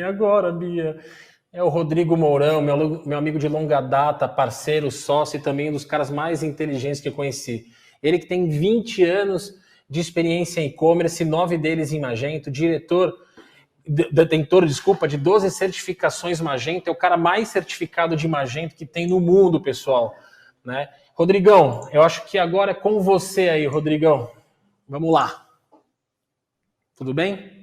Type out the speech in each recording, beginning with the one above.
bem agora, Bia. É o Rodrigo Mourão, meu amigo de longa data, parceiro, sócio e também um dos caras mais inteligentes que eu conheci. Ele que tem 20 anos de experiência em e-commerce, 9 deles em Magento, detentor, de 12 certificações Magento, é o cara mais certificado de Magento que tem no mundo, pessoal, né? Rodrigão, eu acho que agora é com você aí, Rodrigão. Vamos lá. Tudo bem?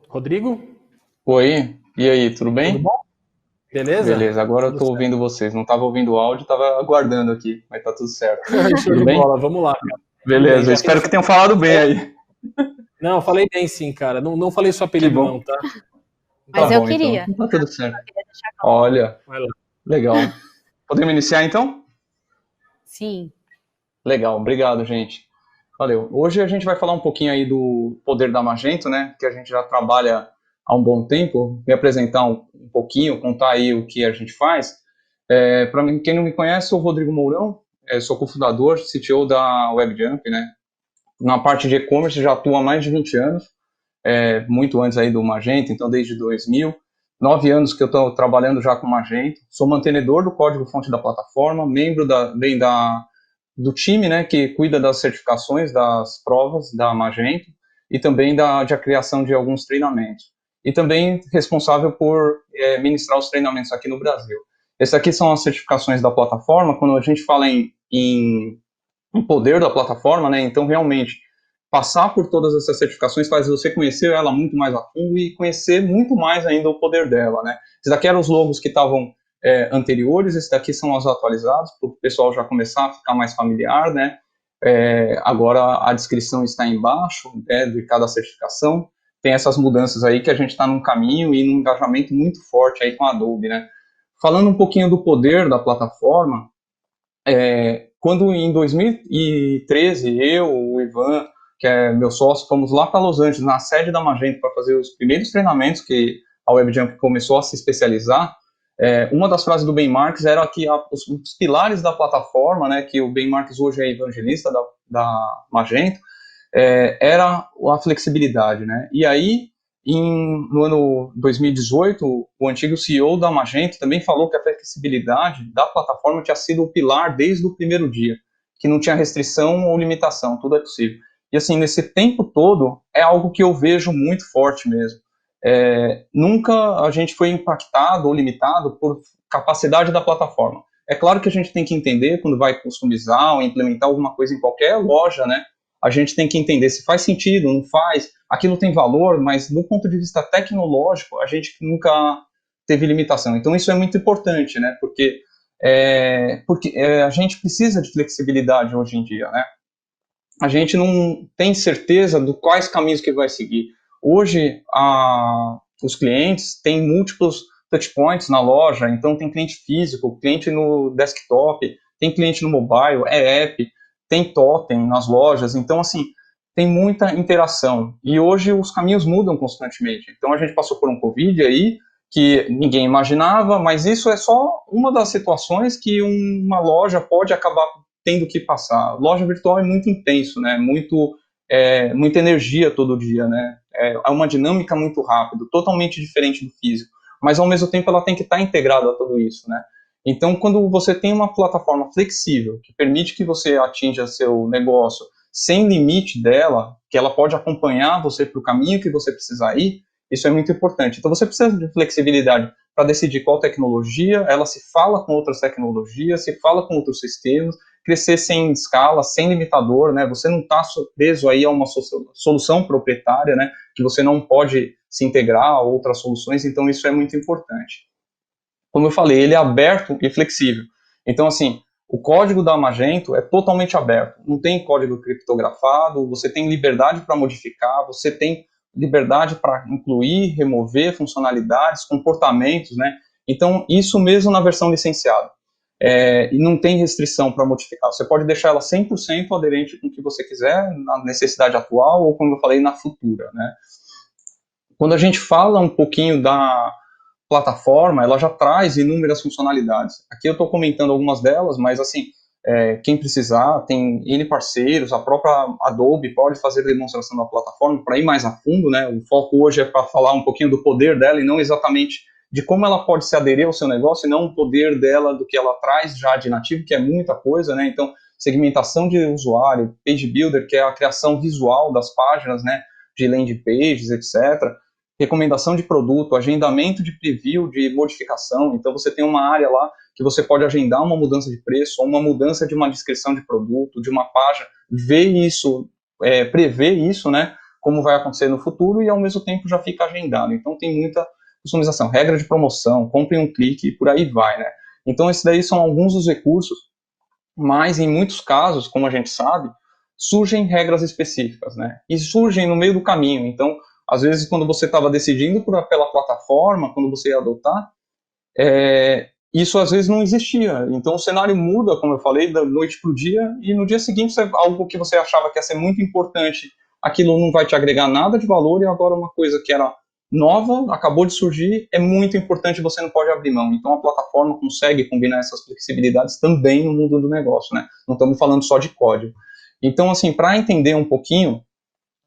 Rodrigo? Oi, e aí, tudo Tudo bem? bom? Beleza? Beleza, agora eu Tudo tô certo. ouvindo vocês. Não tava ouvindo o áudio, tava aguardando aqui, mas tá tudo certo. Show Tudo de bem? bola, vamos lá, cara. Tudo bem, Beleza, eu já fiz a espero que sua... tenham falado bem aí. Não, falei bem sim, cara. Não falei seu Que apelido não, bom. tá? Tá Mas eu bom, então. queria. Então tá tudo certo. Eu queria deixar claro. Olha, Vai lá. legal. Podemos iniciar então? Sim. Legal, obrigado, gente. Valeu. Hoje a gente vai falar um pouquinho aí do poder da Magento, né? Que a gente já trabalha há um bom tempo. Me apresentar um pouquinho, contar aí o que a gente faz. Para quem não me conhece, sou o Rodrigo Mourão, sou cofundador, CTO da WebJump, né? Na parte de e-commerce já atuo há mais de 20 anos, muito antes aí do Magento, então desde 2000. 9 anos que eu estou trabalhando já com Magento. Sou mantenedor do código-fonte da plataforma, membro do time, né, que cuida das certificações, das provas da Magento e também da criação de alguns treinamentos. E também responsável por ministrar os treinamentos aqui no Brasil. Essas aqui são as certificações da plataforma. Quando a gente fala em poder da plataforma, né, então realmente passar por todas essas certificações faz você conhecer ela muito mais a fundo e conhecer muito mais ainda o poder dela, né. Esses daqui eram os logos que estavam anteriores, esses daqui são os atualizados, para o pessoal já começar a ficar mais familiar, né. Agora a descrição está embaixo, né, de cada certificação. Tem essas mudanças aí que a gente está num caminho e num engajamento muito forte aí com a Adobe, né. Falando um pouquinho do poder da plataforma, quando em 2013 eu, o Ivan, que é meu sócio, fomos lá para Los Angeles, na sede da Magento, para fazer os primeiros treinamentos que a WebJump começou a se especializar. Uma das frases do Ben Marks era que os pilares da plataforma, né, que o Ben Marks hoje é evangelista da Magento, era a flexibilidade, né? E aí, no ano 2018, o antigo CEO da Magento também falou que a flexibilidade da plataforma tinha sido o pilar desde o primeiro dia, que não tinha restrição ou limitação, tudo é possível. E assim, nesse tempo todo, é algo que eu vejo muito forte mesmo. Nunca a gente foi impactado ou limitado por capacidade da plataforma. É claro que a gente tem que entender quando vai customizar ou implementar alguma coisa em qualquer loja, né? A gente tem que entender se faz sentido, não faz, aquilo tem valor, mas do ponto de vista tecnológico, a gente nunca teve limitação. Então isso é muito importante, né? Porque a gente precisa de flexibilidade hoje em dia, né? A gente não tem certeza de quais caminhos que vai seguir. Hoje, os clientes têm múltiplos touchpoints na loja, então tem cliente físico, cliente no desktop, tem cliente no mobile, app, tem totem nas lojas, então assim, tem muita interação. E hoje os caminhos mudam constantemente. Então a gente passou por um Covid aí, que ninguém imaginava, mas isso é só uma das situações que uma loja pode acabar tendo que passar. Loja virtual é muito intenso, né? Muita energia todo dia, né? É uma dinâmica muito rápida, totalmente diferente do físico, mas ao mesmo tempo ela tem que estar integrada a tudo isso, né? Então, quando você tem uma plataforma flexível, que permite que você atinja seu negócio sem limite dela, que ela pode acompanhar você para o caminho que você precisar ir, isso é muito importante. Então, você precisa de flexibilidade para decidir qual tecnologia, ela se fala com outras tecnologias, se fala com outros sistemas, crescer sem escala, sem limitador, né? Você não está preso aí a uma solução proprietária, né? Que você não pode se integrar a outras soluções, então isso é muito importante. Como eu falei, ele é aberto e flexível. Então, assim, o código da Magento é totalmente aberto. Não tem código criptografado, você tem liberdade para modificar, você tem liberdade para incluir, remover funcionalidades, comportamentos, né? Então, isso mesmo na versão licenciada. E não tem restrição para modificar. Você pode deixar ela 100% aderente com o que você quiser, na necessidade atual ou, como eu falei, na futura, né? Quando a gente fala um pouquinho da plataforma, ela já traz inúmeras funcionalidades. Aqui eu estou comentando algumas delas, mas assim, quem precisar, tem N parceiros, a própria Adobe pode fazer demonstração da plataforma para ir mais a fundo, né? O foco hoje é para falar um pouquinho do poder dela e não exatamente de como ela pode se aderir ao seu negócio, e não o poder dela do que ela traz já de nativo, que é muita coisa, né? Então, segmentação de usuário, Page Builder, que é a criação visual das páginas, né? De landing pages, etc. Recomendação de produto, agendamento de preview, de modificação. Então, você tem uma área lá que você pode agendar uma mudança de preço, ou uma mudança de uma descrição de produto, de uma página, ver isso, prever isso, né, como vai acontecer no futuro, e ao mesmo tempo já fica agendado. Então tem muita customização, regra de promoção, compre um clique, e por aí vai, né. Então esses daí são alguns dos recursos, mas em muitos casos, como a gente sabe, surgem regras específicas, né, e surgem no meio do caminho. Então, às vezes, quando você estava decidindo pela plataforma, quando você ia adotar, isso às vezes não existia. Então o cenário muda, como eu falei, da noite para o dia, e no dia seguinte algo que você achava que ia ser muito importante, aquilo não vai te agregar nada de valor, e agora uma coisa que era nova, acabou de surgir, é muito importante, você não pode abrir mão. Então a plataforma consegue combinar essas flexibilidades também no mundo do negócio, né? Não estamos falando só de código. Então, assim, para entender um pouquinho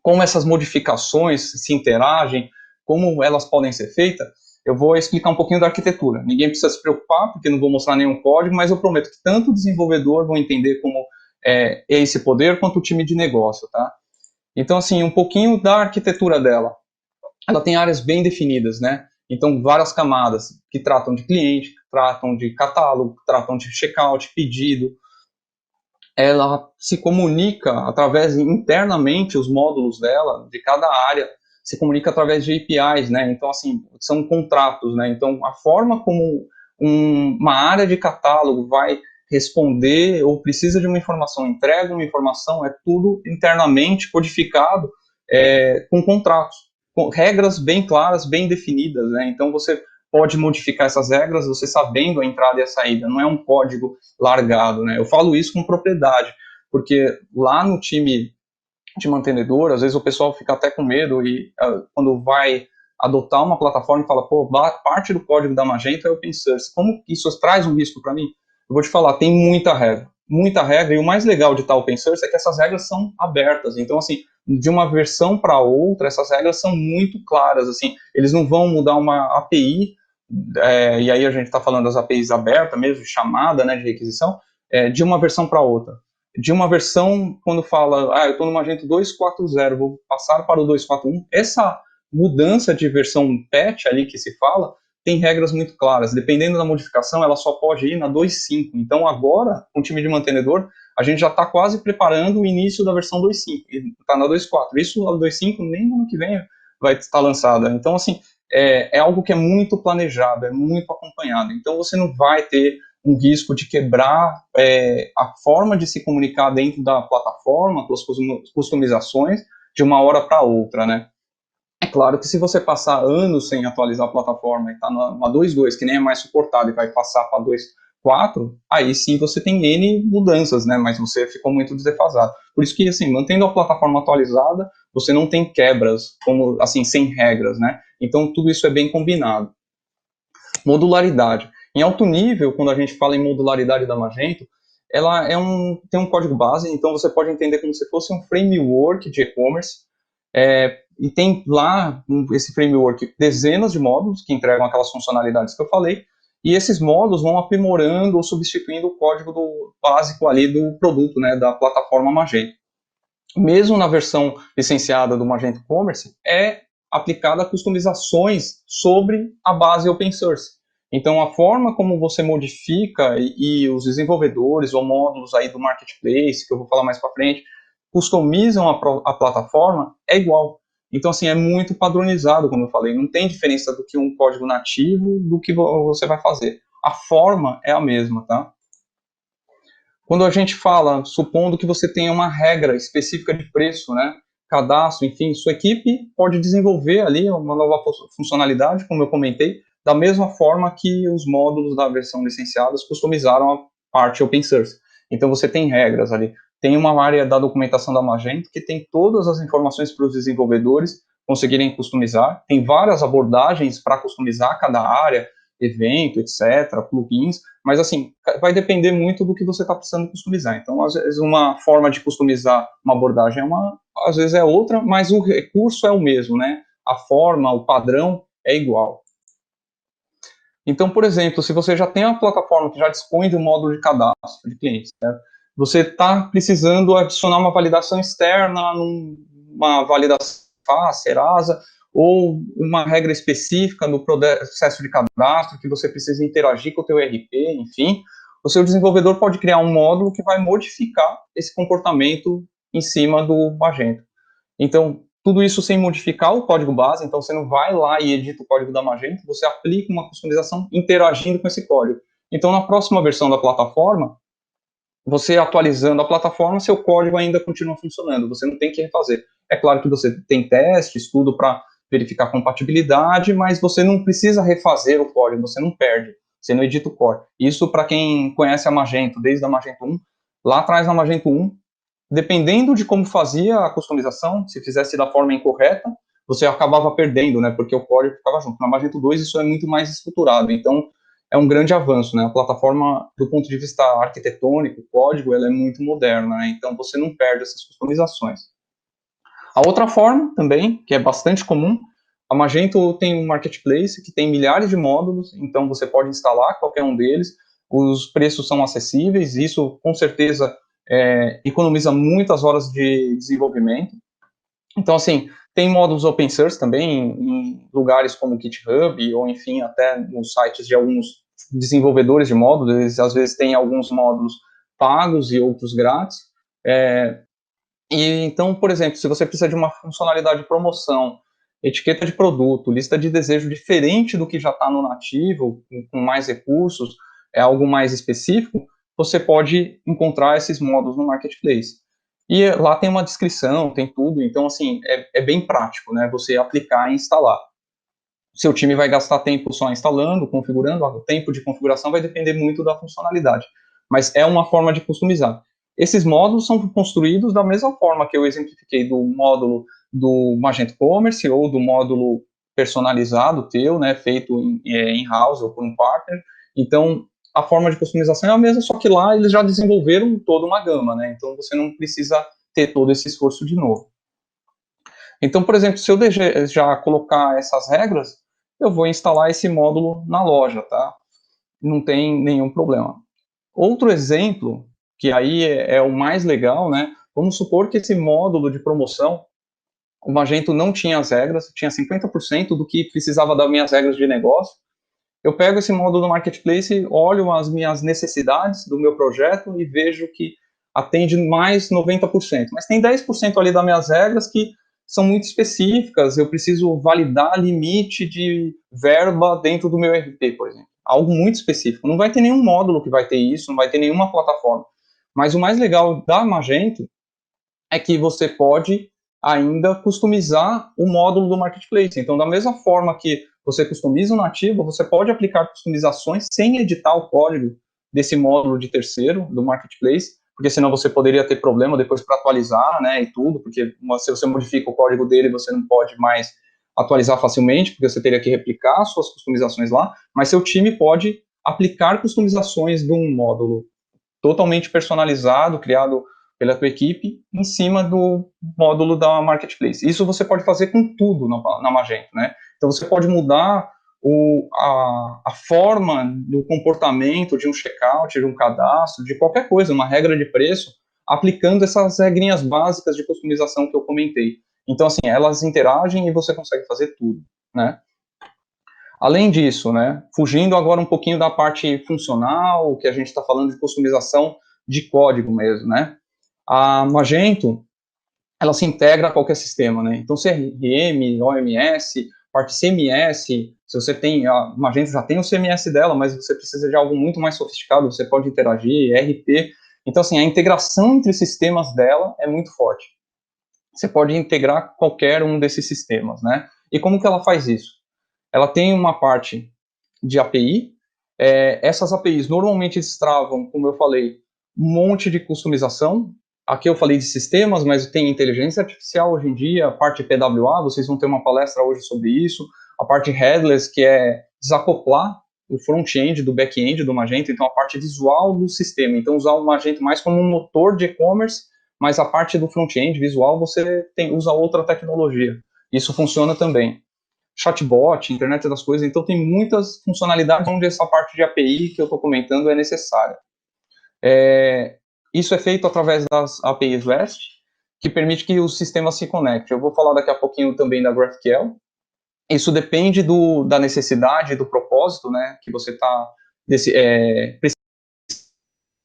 como essas modificações se interagem, como elas podem ser feitas, eu vou explicar um pouquinho da arquitetura. Ninguém precisa se preocupar, porque não vou mostrar nenhum código, mas eu prometo que tanto o desenvolvedor vão entender como é esse poder, quanto o time de negócio, tá? Então, assim, um pouquinho da arquitetura dela. Ela tem áreas bem definidas, né? Então, várias camadas que tratam de cliente, que tratam de catálogo, que tratam de checkout, pedido. Ela se comunica através, internamente, os módulos dela, de cada área, se comunica através de APIs, né? Então, assim, são contratos, né? Então, a forma como uma área de catálogo vai responder ou precisa de uma informação, entrega uma informação, é tudo internamente codificado com contratos, com regras bem claras, bem definidas, né? Então, você pode modificar essas regras, você sabendo a entrada e a saída, não é um código largado, né? Eu falo isso com propriedade, porque lá no time de mantenedor, às vezes o pessoal fica até com medo e quando vai adotar uma plataforma e fala, pô, parte do código da Magento é open source, como isso traz um risco para mim? Eu vou te falar, tem muita regra, e o mais legal de estar open source é que essas regras são abertas. Então, assim, de uma versão para outra, essas regras são muito claras, assim, eles não vão mudar uma API, e aí a gente está falando das APIs abertas mesmo, chamada, né, de requisição, de uma versão para outra. De uma versão, quando fala, eu estou no Magento 2.4.0, vou passar para o 2.4.1, essa mudança de versão patch ali que se fala, tem regras muito claras. Dependendo da modificação, ela só pode ir na 2.5. Então, agora, com o time de mantenedor, a gente já está quase preparando o início da versão 2.5. Está na 2.4. Isso, a 2.5, nem no ano que vem vai estar lançada. Então, assim, é algo que é muito planejado, é muito acompanhado. Então, você não vai ter um risco de quebrar a forma de se comunicar dentro da plataforma, com as customizações, de uma hora para outra, né? É claro que se você passar anos sem atualizar a plataforma e está na 2.2, que nem é mais suportado, e vai passar para 2.4, aí sim você tem N mudanças, né? Mas você ficou muito desdefasado. Por isso que, assim, mantendo a plataforma atualizada, você não tem quebras, como, assim, sem regras, né? Então, tudo isso é bem combinado. Modularidade. Em alto nível, quando a gente fala em modularidade da Magento, ela tem um código base, então você pode entender como se fosse um framework de e-commerce, e tem lá, esse framework, dezenas de módulos que entregam aquelas funcionalidades que eu falei, e esses módulos vão aprimorando ou substituindo o código básico ali do produto, né, da plataforma Magento. Mesmo na versão licenciada do Magento Commerce, é aplicada customizações sobre a base open source. Então, a forma como você modifica e os desenvolvedores ou módulos aí do marketplace, que eu vou falar mais para frente, customizam a plataforma, é igual. Então, assim, é muito padronizado, como eu falei. Não tem diferença do que um código nativo do que você vai fazer. A forma é a mesma, tá? Quando a gente fala, supondo que você tenha uma regra específica de preço, né? Cadastro, enfim, sua equipe pode desenvolver ali uma nova funcionalidade, como eu comentei, da mesma forma que os módulos da versão licenciadas customizaram a parte open source. Então, você tem regras ali. Tem uma área da documentação da Magento que tem todas as informações para os desenvolvedores conseguirem customizar. Tem várias abordagens para customizar cada área, evento, etc., plugins, Mas, assim, vai depender muito do que você está precisando customizar. Então, às vezes, uma forma de customizar uma abordagem às vezes é outra, mas o recurso é o mesmo, né? A forma, o padrão é igual. Então, por exemplo, se você já tem uma plataforma que já dispõe de um módulo de cadastro de clientes, certo? Você está precisando adicionar uma validação externa, uma validação Serasa, ou uma regra específica no processo de cadastro, que você precisa interagir com o teu ERP, enfim, o seu desenvolvedor pode criar um módulo que vai modificar esse comportamento em cima do Magento. Então, tudo isso sem modificar o código base, então você não vai lá e edita o código da Magento, você aplica uma customização interagindo com esse código. Então, na próxima versão da plataforma, você atualizando a plataforma, seu código ainda continua funcionando, você não tem que refazer. É claro que você tem testes, tudo para verificar compatibilidade, mas você não precisa refazer o código, você não perde, você não edita o core. Isso para quem conhece a Magento, desde a Magento 1, lá atrás na Magento 1, dependendo de como fazia a customização, se fizesse da forma incorreta, você acabava perdendo, né, porque o código ficava junto. Na Magento 2 isso é muito mais estruturado, então é um grande avanço, né, a plataforma, do ponto de vista arquitetônico, código, ela é muito moderna, né, então você não perde essas customizações. A outra forma também, que é bastante comum, a Magento tem um marketplace que tem milhares de módulos, então você pode instalar qualquer um deles, os preços são acessíveis, isso com certeza economiza muitas horas de desenvolvimento. Então, assim, tem módulos open source também, em lugares como GitHub, ou enfim, até nos sites de alguns desenvolvedores de módulos, eles às vezes têm alguns módulos pagos e outros grátis. E então, por exemplo, se você precisa de uma funcionalidade de promoção, etiqueta de produto, lista de desejo diferente do que já está no nativo, com mais recursos, é algo mais específico, você pode encontrar esses módulos no Marketplace. E lá tem uma descrição, tem tudo, então, assim, é bem prático, né, você aplicar e instalar. Seu time vai gastar tempo só instalando, configurando, o tempo de configuração vai depender muito da funcionalidade, mas é uma forma de customizar. Esses módulos são construídos da mesma forma que eu exemplifiquei do módulo do Magento Commerce ou do módulo personalizado teu, né, feito in-house ou por um partner. Então, a forma de customização é a mesma, só que lá eles já desenvolveram toda uma gama, né, então você não precisa ter todo esse esforço de novo. Então, por exemplo, se eu já colocar essas regras, eu vou instalar esse módulo na loja, tá? Não tem nenhum problema. Outro exemplo, que aí é o mais legal, né? Vamos supor que esse módulo de promoção, o Magento não tinha as regras, tinha 50% do que precisava das minhas regras de negócio. Eu pego esse módulo do Marketplace, olho as minhas necessidades do meu projeto e vejo que atende mais 90%. Mas tem 10% ali das minhas regras que são muito específicas, eu preciso validar limite de verba dentro do meu ERP, por exemplo. Algo muito específico. Não vai ter nenhum módulo que vai ter isso, não vai ter nenhuma plataforma. Mas o mais legal da Magento é que você pode ainda customizar o módulo do Marketplace. Então, da mesma forma que você customiza o nativo, você pode aplicar customizações sem editar o código desse módulo de terceiro, do Marketplace, porque senão você poderia ter problema depois para atualizar, né, e tudo, porque se você modifica o código dele, você não pode mais atualizar facilmente, porque você teria que replicar suas customizações lá, mas seu time pode aplicar customizações de um módulo totalmente personalizado, criado pela tua equipe, em cima do módulo da Marketplace. Isso você pode fazer com tudo na Magento, né? Então você pode mudar a forma do comportamento de um checkout, de um cadastro, de qualquer coisa, uma regra de preço, aplicando essas regrinhas básicas de customização que eu comentei. Então, assim, elas interagem e você consegue fazer tudo, né? Além disso, né, fugindo agora um pouquinho da parte funcional, que a gente está falando de customização de código mesmo, né? A Magento, ela se integra a qualquer sistema, né? Então, CRM, OMS, parte CMS, se você tem, a Magento já tem o CMS dela, mas você precisa de algo muito mais sofisticado, você pode interagir, RP. Então, assim, a integração entre sistemas dela é muito forte. Você pode integrar qualquer um desses sistemas, né? E como que ela faz isso? Ela tem uma parte de API, essas APIs normalmente destravam, como eu falei, um monte de customização. Aqui eu falei de sistemas, mas tem inteligência artificial hoje em dia, a parte PWA, vocês vão ter uma palestra hoje sobre isso, a parte headless, que é desacoplar o front-end do back-end do Magento, então a parte visual do sistema. Então, usar o Magento mais como um motor de e-commerce, mas a parte do front-end visual você usa outra tecnologia. Isso funciona também. Chatbot, internet das coisas, então tem muitas funcionalidades onde essa parte de API que eu estou comentando é necessária. Isso é feito através das APIs REST, que permite que o sistema se conecte. Eu vou falar daqui a pouquinho também da GraphQL. Isso depende da necessidade, do propósito, né, que você está precisando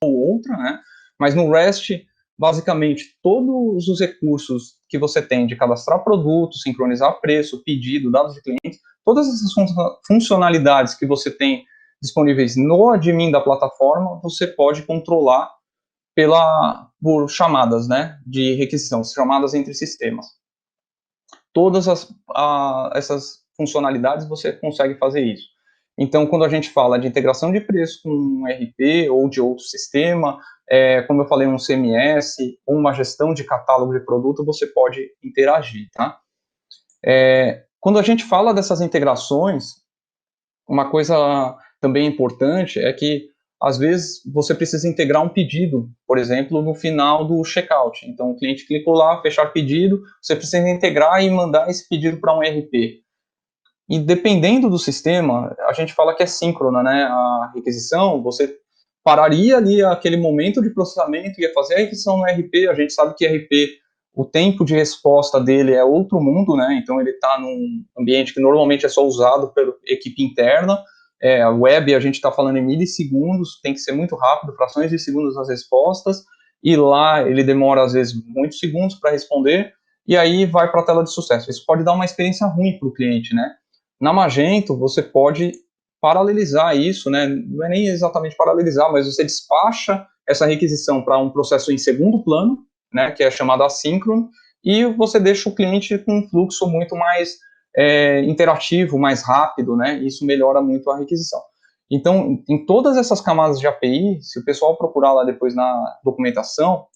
ou outra, né, mas no REST, basicamente, todos os recursos que você tem de cadastrar produto, sincronizar preço, pedido, dados de cliente, todas essas funcionalidades que você tem disponíveis no admin da plataforma, você pode controlar por chamadas, né, de requisição, chamadas entre sistemas. Todas essas funcionalidades você consegue fazer isso. Então, quando a gente fala de integração de preço com um ERP ou de outro sistema, como eu falei, um CMS, ou uma gestão de catálogo de produto, você pode interagir, tá? Quando a gente fala dessas integrações, uma coisa também importante é que, às vezes, você precisa integrar um pedido, por exemplo, no final do checkout. Então, o cliente clicou lá, fechar pedido, você precisa integrar e mandar esse pedido para um ERP. E dependendo do sistema, a gente fala que é síncrona, né? A requisição, você pararia ali aquele momento de processamento, ia fazer a requisição no ERP, a gente sabe que ERP, o tempo de resposta dele é outro mundo, né? Então ele está num ambiente que normalmente é só usado pela equipe interna, a web a gente está falando em milissegundos, tem que ser muito rápido, frações de segundos as respostas, e lá ele demora às vezes muitos segundos para responder, e aí vai para a tela de sucesso. Isso pode dar uma experiência ruim para o cliente, né? Na Magento, você pode paralelizar isso, né? Não é nem exatamente paralelizar, mas você despacha essa requisição para um processo em segundo plano, né, que é chamado assíncrono, e você deixa o cliente com um fluxo muito mais interativo, mais rápido, né? Isso melhora muito a requisição. Então, em todas essas camadas de API, se o pessoal procurar lá depois na documentação,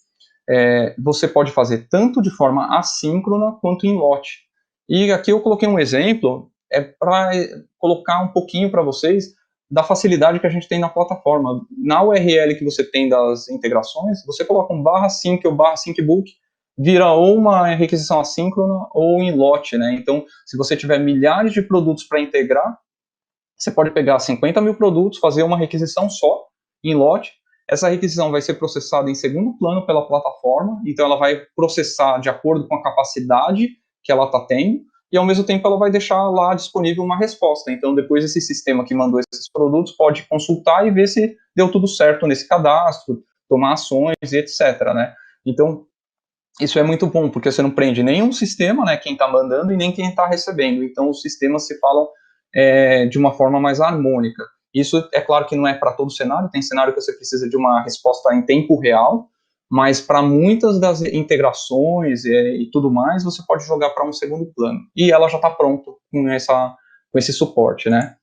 você pode fazer tanto de forma assíncrona quanto em lote. E aqui eu coloquei um exemplo, para colocar um pouquinho para vocês da facilidade que a gente tem na plataforma. Na URL que você tem das integrações, você coloca um /sync ou /syncbook, vira ou uma requisição assíncrona ou em lote, né? Então, se você tiver milhares de produtos para integrar, você pode pegar 50 mil produtos, fazer uma requisição só em lote. Essa requisição vai ser processada em segundo plano pela plataforma, então ela vai processar de acordo com a capacidade que ela está tendo, e ao mesmo tempo ela vai deixar lá disponível uma resposta. Então, depois esse sistema que mandou esses produtos pode consultar e ver se deu tudo certo nesse cadastro, tomar ações e etc, né? Então, isso é muito bom, porque você não prende nenhum sistema, né, quem está mandando, e nem quem está recebendo. Então, os sistemas se falam de uma forma mais harmônica. Isso, é claro que não é para todo cenário, tem cenário que você precisa de uma resposta em tempo real, mas para muitas das integrações e tudo mais, você pode jogar para um segundo plano. E ela já está pronta com esse suporte, né?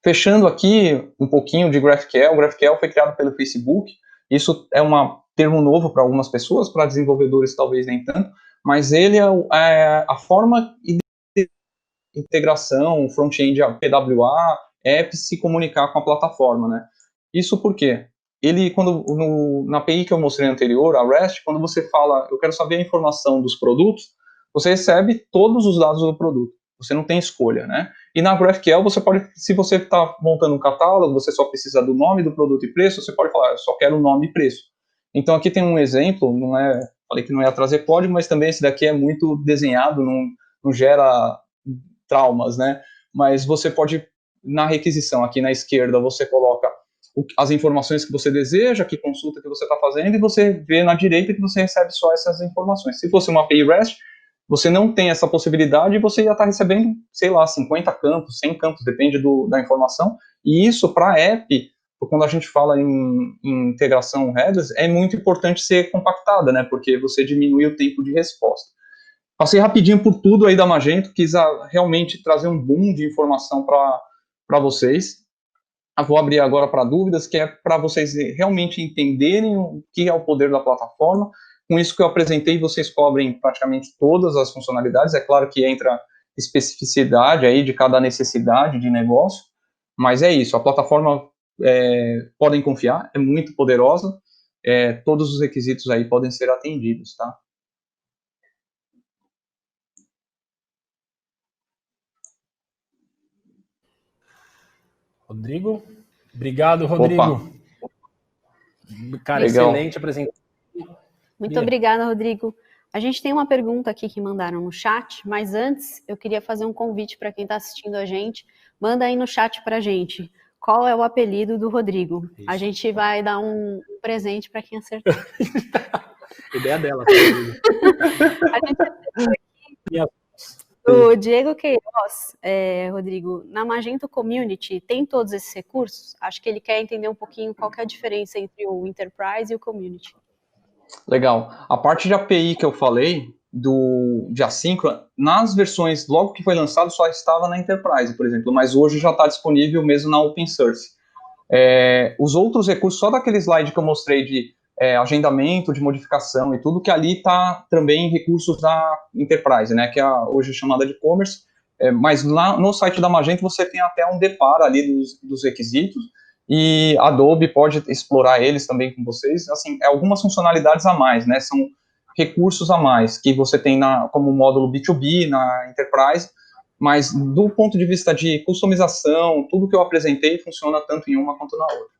Fechando aqui um pouquinho de GraphQL. O GraphQL foi criado pelo Facebook. Isso é um termo novo para algumas pessoas, para desenvolvedores talvez nem tanto, mas ele é a forma de integração, front-end, PWA, apps se comunicar com a plataforma, né? Isso porque na API que eu mostrei anterior, a REST, quando você fala, eu quero saber a informação dos produtos, você recebe todos os dados do produto. Você não tem escolha, né? E na GraphQL, você pode, se você está montando um catálogo, você só precisa do nome do produto e preço, você pode falar, eu só quero o nome e preço. Então, aqui tem um exemplo, falei que não ia trazer código, mas também esse daqui é muito desenhado, não gera traumas, né? Mas você pode, na requisição, aqui na esquerda, você coloca as informações que você deseja, que consulta que você está fazendo, e você vê na direita que você recebe só essas informações. Se fosse uma API REST, você não tem essa possibilidade e você já está recebendo, sei lá, 50 campos, 100 campos, depende da informação. E isso, para app, quando a gente fala em integração headless, é muito importante ser compactada, né? Porque você diminui o tempo de resposta. Passei rapidinho por tudo aí da Magento, quis realmente trazer um boom de informação para vocês. Eu vou abrir agora para dúvidas, que é para vocês realmente entenderem o que é o poder da plataforma. Com isso que eu apresentei, vocês cobrem praticamente todas as funcionalidades. É claro que entra especificidade aí de cada necessidade de negócio, Mas é isso, a plataforma podem confiar, é muito poderosa, todos os requisitos aí podem ser atendidos, tá? Rodrigo? Obrigado, Rodrigo. Opa, Cara, legal. excelente apresentação. Muito Bia. obrigada, Rodrigo. A gente tem uma pergunta aqui que mandaram no chat, mas antes eu queria fazer um convite para quem está assistindo a gente. Manda aí no chat para a gente. Qual é o apelido do Rodrigo? Isso. A gente vai dar um presente para quem acertar. Ideia dela. Tá, Rodrigo? A gente o Diego Queiroz, Rodrigo, na Magento Community tem todos esses recursos? Acho que ele quer entender um pouquinho qual que é a diferença entre o Enterprise e o Community. Legal. A parte de API que eu falei, de assíncrona, nas versões, logo que foi lançado, só estava na Enterprise, por exemplo, mas hoje já está disponível mesmo na Open Source. Os outros recursos, só daquele slide que eu mostrei de agendamento, de modificação e tudo, que ali está também recursos da Enterprise, né, que é hoje chamada de Commerce, mas lá no site da Magento você tem até um deparo ali dos requisitos, e a Adobe pode explorar eles também com vocês, assim, algumas funcionalidades a mais, né, são recursos a mais, que você tem como módulo B2B na Enterprise, mas do ponto de vista de customização, tudo que eu apresentei funciona tanto em uma quanto na outra.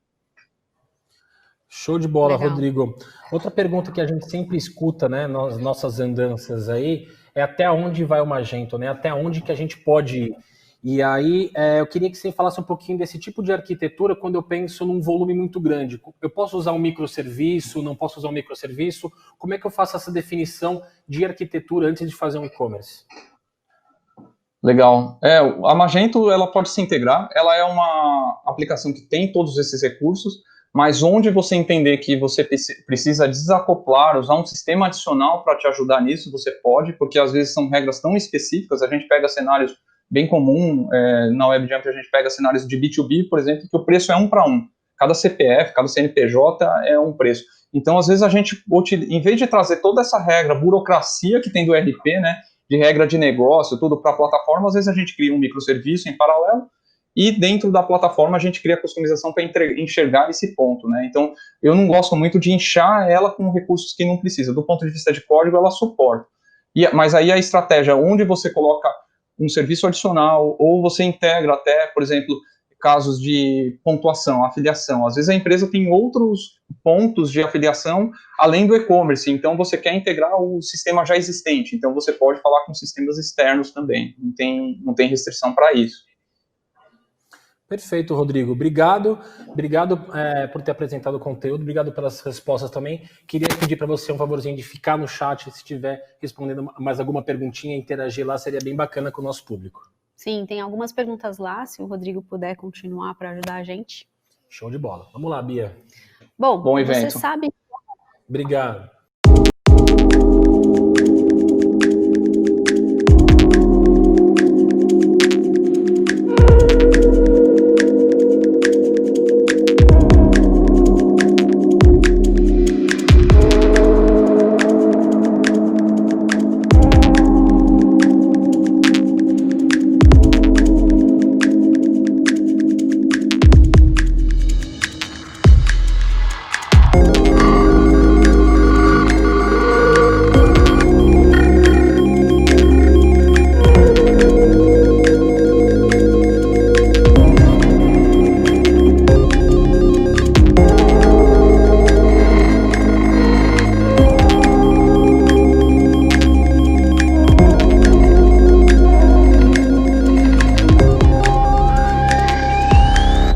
Show de bola, Legal. Rodrigo. Outra pergunta que a gente sempre escuta, né, nas nossas andanças aí, é até onde vai o Magento, né? Até onde que a gente pode ir. E aí, eu queria que você falasse um pouquinho desse tipo de arquitetura quando eu penso num volume muito grande. Eu posso usar um microserviço, não posso usar um microserviço? Como é que eu faço essa definição de arquitetura antes de fazer um e-commerce? Legal. A Magento, ela pode se integrar, ela é uma aplicação que tem todos esses recursos, mas onde você entender que você precisa desacoplar, usar um sistema adicional para te ajudar nisso, você pode, porque às vezes são regras tão específicas, a gente pega cenários bem comum, na WebJump a gente pega cenários de B2B, por exemplo, que o preço é 1 para 1. Cada CPF, cada CNPJ é um preço. Então, às vezes a gente, em vez de trazer toda essa regra, burocracia que tem do ERP, né, de regra de negócio, tudo para a plataforma, às vezes a gente cria um microserviço em paralelo e dentro da plataforma a gente cria a customização para enxergar esse ponto, né? Então, eu não gosto muito de inchar ela com recursos que não precisa. Do ponto de vista de código, ela suporta. Mas aí a estratégia, onde você coloca um serviço adicional ou você integra até, por exemplo, casos de pontuação, afiliação. Às vezes a empresa tem outros pontos de afiliação além do e-commerce, então você quer integrar o sistema já existente, então você pode falar com sistemas externos também, não tem restrição para isso. Perfeito, Rodrigo. Obrigado por ter apresentado o conteúdo, obrigado pelas respostas também. Queria pedir para você um favorzinho de ficar no chat, se estiver respondendo mais alguma perguntinha, interagir lá, seria bem bacana com o nosso público. Sim, tem algumas perguntas lá, se o Rodrigo puder continuar para ajudar a gente. Show de bola. Vamos lá, Bia. Bom evento. Você sabe... Obrigado.